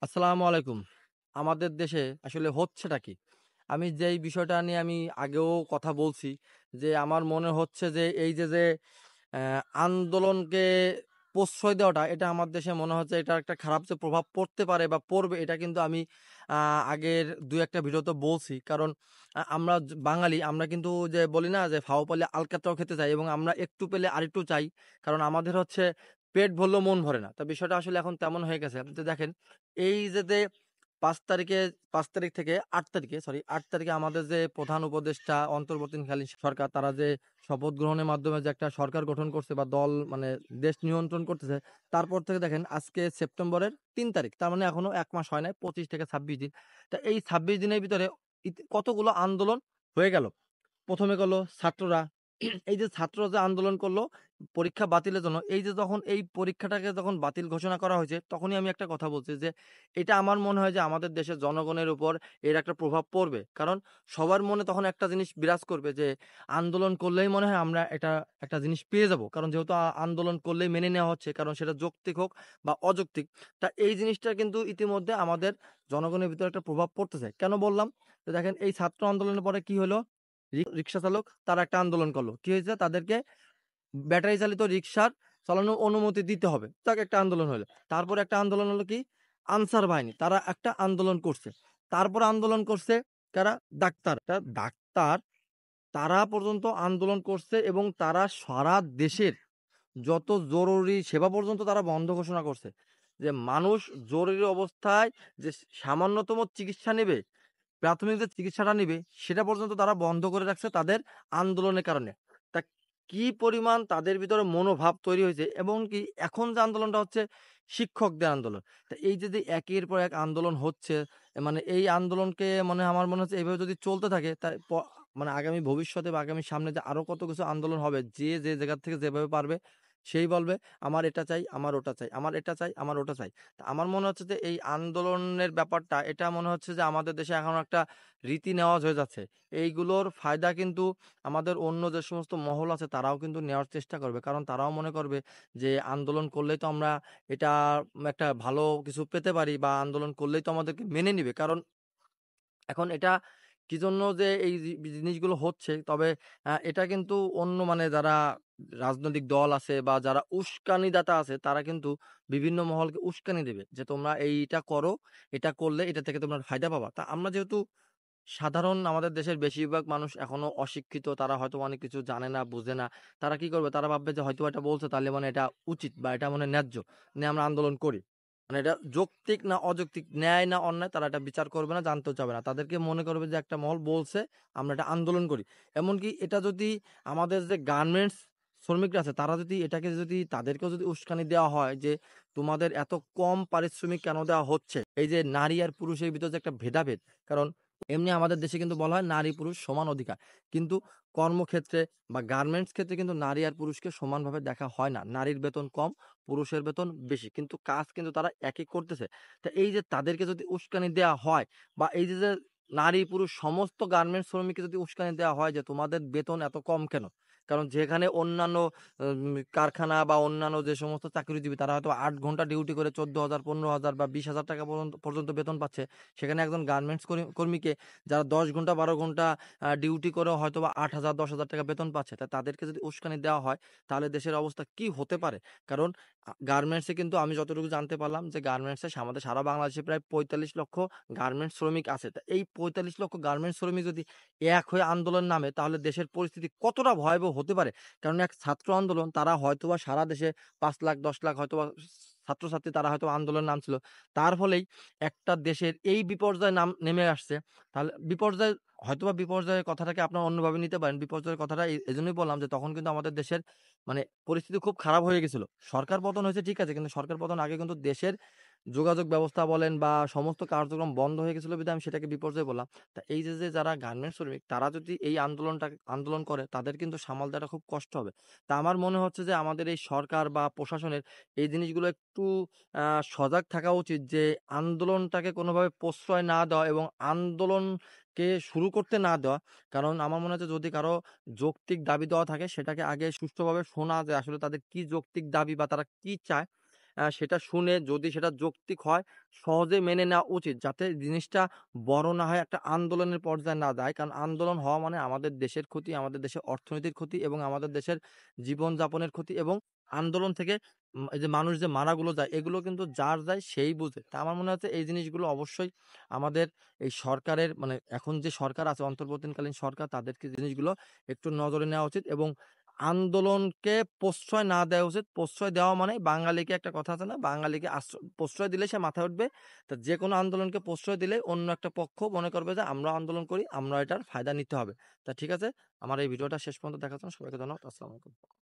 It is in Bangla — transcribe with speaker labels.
Speaker 1: আসসালামু আলাইকুম। আমাদের দেশে আসলে হচ্ছেটা কি? আমি যেই বিষয়টা নিয়ে আমি আগেও কথা বলছি যে, আমার মনে হচ্ছে যে এই যে আন্দোলনকে প্রশ্রয় দেওয়াটা এটা আমার দেশে মনে হচ্ছে এটার একটা খারাপ যে প্রভাব পড়তে পারে বা পড়বে এটা কিন্তু আমি আ আগের ২-১ টা ভিডিওতে বলছি। কারণ আমরা বাঙালি আমরা কিন্তু যে বলি না যে, "ফাও পাইলে আলকাতরাও খেতে চাই" এবং আমরা একটু পেলে আরেকটু চাই। কারণ আমাদের হচ্ছে পেট ভরলেও মন ভরে না। তো বিষয়টা আসলে এখন তেমন হয়ে গেছে। যে দেখেন এই যে ৫ তারিখে ৫ তারিখ থেকে ৮ তারিখে সরি ৮ তারিখে আমাদের যে প্রধান উপদেষ্টা অন্তর্বর্তীকালীন সরকার তারা যে শপথ গ্রহণের মাধ্যমে যে একটা সরকার গঠন করছে বা দল মানে দেশ নিয়ন্ত্রণ করতেছে। তারপর থেকে দেখেন আজকে সেপ্টেম্বরের ৩ তারিখ। তার মানে এখনো ১ মাস হয় নাই। ২৫ থেকে ২৬ দিন। তা এই ২৬ দিনের ভিতরে কতগুলো আন্দোলন হয়ে গেল। ১ম এ গেল ছাত্ররা এই যে ছাত্ররা যে আন্দোলন করলো পরীক্ষা বাতিলের জন্য, এই যে যখন এই পরীক্ষাটাকে যখন বাতিল ঘোষণা করা হয়েছে, তখনই আমি একটা কথা বলছি যে, এটা আমার মনে হয় যে আমাদের দেশের জনগণের উপর এর একটা প্রভাব পড়বে। কারণ সবার মনে তখন একটা জিনিস বিরাজ করবে যে, আন্দোলন করলেই মনে হয় আমরা এটা একটা জিনিস পেয়ে যাবো। কারণ যেহেতু আন্দোলন করলেই মেনে নেওয়া হচ্ছে, কারণ সেটা যৌক্তিক হোক বা অযৌক্তিক। তা এই জিনিসটা কিন্তু ইতিমধ্যে আমাদের জনগণের ভিতরে একটা প্রভাব পড়তেছে। কেন বললাম? তো দেখেন এই ছাত্র আন্দোলনের পরে কি হলো? রিক্সা চালক তারা একটা আন্দোলন করলো। কি হয়েছে? তাদেরকে ব্যাটারি চালিত রিক্সার চালানোর অনুমতি দিতে হবে। যাক একটা আন্দোলন হইলো। তারপরে একটা আন্দোলন হলো কি? আনসার বাহিনী। তারা একটা আন্দোলন করছে। তারপর আন্দোলন করছে কারা? ডাক্তার। ডাক্তার তারা পর্যন্ত আন্দোলন করছে এবং তারা সারা দেশের যত জরুরি সেবা পর্যন্ত তারা বন্ধ ঘোষণা করছে। যে মানুষ জরুরি অবস্থায় যে সামান্যতম চিকিৎসা নিবে প্রাথমিক যে চিকিৎসাটা নিবে, সেটা পর্যন্ত তারা বন্ধ করে রাখছে তাদের আন্দোলনের কারণে। তা কি পরিমাণ তাদের ভিতরে মনোভাব তৈরি হয়েছে এবং কি এখন যে আন্দোলনটা হচ্ছে শিক্ষকদের আন্দোলন। তা এই যে একের পর এক আন্দোলন হচ্ছে, মানে এই আন্দোলনকে মানে আমার মনে হচ্ছে এভাবে যদি চলতে থাকে মানে আগামী ভবিষ্যতে বা আগামী সামনে যে আরো কত কিছু আন্দোলন হবে, যে জায়গা থেকে যেভাবে পারবে সেই বলবে, "আমার এটা চাই, আমার ওটা চাই, আমার এটা চাই, আমার ওটা চাই।" তা আমার মনে হচ্ছে যে এই আন্দোলনের ব্যাপারটা এটা মনে হচ্ছে যে আমাদের দেশে এখন একটা রীতি-নেওয়াজ হয়ে যাচ্ছে। এইগুলোর ফায়দা কিন্তু আমাদের অন্য যে সমস্ত মহল আছে তারাও কিন্তু নেওয়ার চেষ্টা করবে। কারণ তারাও মনে করবে যে আন্দোলন করলেই তো আমরা এটা একটা ভালো কিছু পেতে পারি বা আন্দোলন করলেই তো আমাদেরকে মেনে নিবে। কারণ এখন এটা কি জন্য যে এই জিনিসগুলো হচ্ছে তবে এটা কিন্তু অন্য মানে যারা রাজনৈতিক দল আছে বা যারা উস্কানিদাতা আছে তারা কিন্তু বিভিন্ন মহলকে উস্কানি দেবে যে তোমরা এইটা করো, এটা করলে এটা থেকে তোমরা ফায়দা পাবা। তা আমরা যেহেতু সাধারণ আমাদের দেশের বেশিরভাগ মানুষ এখনো অশিক্ষিত, তারা হয়তো অনেক কিছু জানে না, বুঝে না। তারা কি করবে? তারা ভাববে যে হয়তোবা এটা বলছে তাহলে মানে এটা উচিত বা এটা মানে ন্যায্য। আমরা আন্দোলন করি। মানে এটা যৌক্তিক না অযৌক্তিক, ন্যায় না অন্যায় তারা এটা বিচার করবে না, জানতেও চাবে না। তাদেরকে মনে করবে যে একটা মহল বলছে, আমরা এটা আন্দোলন করি। এমনকি এটা যদি আমাদের যে গার্মেন্টস শ্রমিকরা আছে তারা যদি এটাকে যদি তাদেরকেও যদি উস্কানি দেওয়া হয় যে, তোমাদের এত কম পারিশ্রমিক কেন দেওয়া হচ্ছে? এই যে নারী আর পুরুষের ভিতরে যে একটা ভেদাভেদ। কারণ এমনি আমাদের দেশে কিন্তু বলা হয় নারী পুরুষ সমান অধিকার। কিন্তু কর্মক্ষেত্রে বা গার্মেন্টস ক্ষেত্রে কিন্তু নারী আর পুরুষকে সমানভাবে দেখা হয় না। নারীর বেতন কম, পুরুষের বেতন বেশি। কিন্তু কাজ কিন্তু তারা একই করতেছে। তো এই যে তাদেরকে যদি উস্কানি দেয়া হয় বা এই যে নারী পুরুষ সমস্ত গার্মেন্টস শ্রমিককে যদি উস্কানি দেওয়া হয় যে তোমাদের বেতন এত কম কেন? কারণ যেখানে অন্যান্য কারখানা বা অন্যান্য যে সমস্ত চাকরিজীবী তারা হয়তো ৮ ঘন্টা ডিউটি করে ১৪,০০০, ১৫,০০০ বা ২০,০০০ টাকা পর্যন্ত বেতন পাচ্ছে। সেখানে একজন গার্মেন্টস কর্মীকে যারা ১০ ঘন্টা ১২ ঘন্টা ডিউটি করেও হয়তোবা ৮,০০০ ১০,০০০ টাকা বেতন পাচ্ছে। তাদেরকে যদি উস্কানি দেওয়া হয় তাহলে দেশের অবস্থা কি হতে পারে? কারণ গার্মেন্টসে কিন্তু আমি যতটুকু জানতে পারলাম যে গার্মেন্টসে আমাদের সারা বাংলাদেশে প্রায় ৪৫ লক্ষ গার্মেন্টস শ্রমিক আছে। তা এই ৪৫ লক্ষ গার্মেন্টস শ্রমিক যদি এক হয়ে আন্দোলন নামে তাহলে দেশের পরিস্থিতি কতটা ভয়াবহ হতে পারে? কারণ এক ছাত্র আন্দোলন তারা হয়তোবা সারা দেশে ৫ লাখ ১০ লাখ হয়তোবা ছাত্রছাত্রী তারা হয়তো আন্দোলনে নামছিল। তার ফলেই একটা দেশের এই বিপর্যয় নেমে আসছে। তাহলে হয়তোবা বিপর্যয়ের কথাটাকে আপনারা অন্যভাবে নিতে পারেন। বিপর্যয়ের কথাটা এজন্যই বললাম যে তখন কিন্তু আমাদের দেশের মানে পরিস্থিতি খুব খারাপ হয়ে গেছিল। সরকার পতন হয়েছে ঠিক আছে। কিন্তু সরকার পতন আগে কিন্তু দেশের যোগাযোগ ব্যবস্থা বলেন বা সমস্ত কার্যক্রম বন্ধ হয়ে গেছিল বিধায় আমি সেটাকে বিপর্যয় বললাম। তা এই যে যারা গার্মেন্টস শ্রমিক তারা যদি এই আন্দোলন করে তাদের কিন্তু সামাল দেওয়াটা খুব কষ্ট হবে। তা আমার মনে হচ্ছে যে আমাদের এই সরকার বা প্রশাসনের এই জিনিসগুলো একটু আ সজাগ থাকা উচিত যে আন্দোলনটাকে কোনোভাবে প্রশ্রয় না দেওয়া এবং আন্দোলনকে শুরু করতে না দেওয়া। কারণ আমার মনে হচ্ছে যদি কারো যৌক্তিক দাবি দেওয়া থাকে সেটাকে আগে সুষ্ঠুভাবে শোনা যে আসলে তাদের কি যৌক্তিক দাবি বা তারা কি চায়। সেটা শুনে যদি সেটা যৌক্তিক হয় সহজে মেনে নেওয়া উচিত। যাতে জিনিসটা বড় না হয় একটা আন্দোলনের পর্যায়ে না যায়। কারণ আন্দোলন হওয়া মানে আমাদের দেশের ক্ষতি, আমাদের দেশের অর্থনীতির ক্ষতি এবং আমাদের দেশের জীবনযাপনের ক্ষতি এবং আন্দোলন থেকে এই যে মানুষ যে মারাগুলো যায় এগুলো কিন্তু যার যায় সেই বুঝে। তা আমার মনে হচ্ছে এই জিনিসগুলো অবশ্যই আমাদের এই সরকারের মানে এখন যে সরকার আছে অন্তর্বর্তীকালীন সরকার তাদেরকে জিনিসগুলো একটু নজরে নেওয়া উচিত এবং আন্দোলনকে প্রশ্রয় না দেওয়া উচিত। প্রশ্রয় দেওয়া মানে বাঙালিকে একটা কথা আছে না? বাঙালিকে প্রশ্রয় দিলে সে মাথায় উঠবে। তা যেকোনো আন্দোলনকে প্রশ্রয় দিলে অন্য একটা পক্ষ মনে করবে যে আমরাও আন্দোলন করি, আমরা এটার ফায়দা নিতে হবে। তা ঠিক আছে? আমার এই ভিডিওটা শেষ পর্যন্ত দেখার জন্য সবাইকে ধন্যবাদ। আসসালামু আলাইকুম।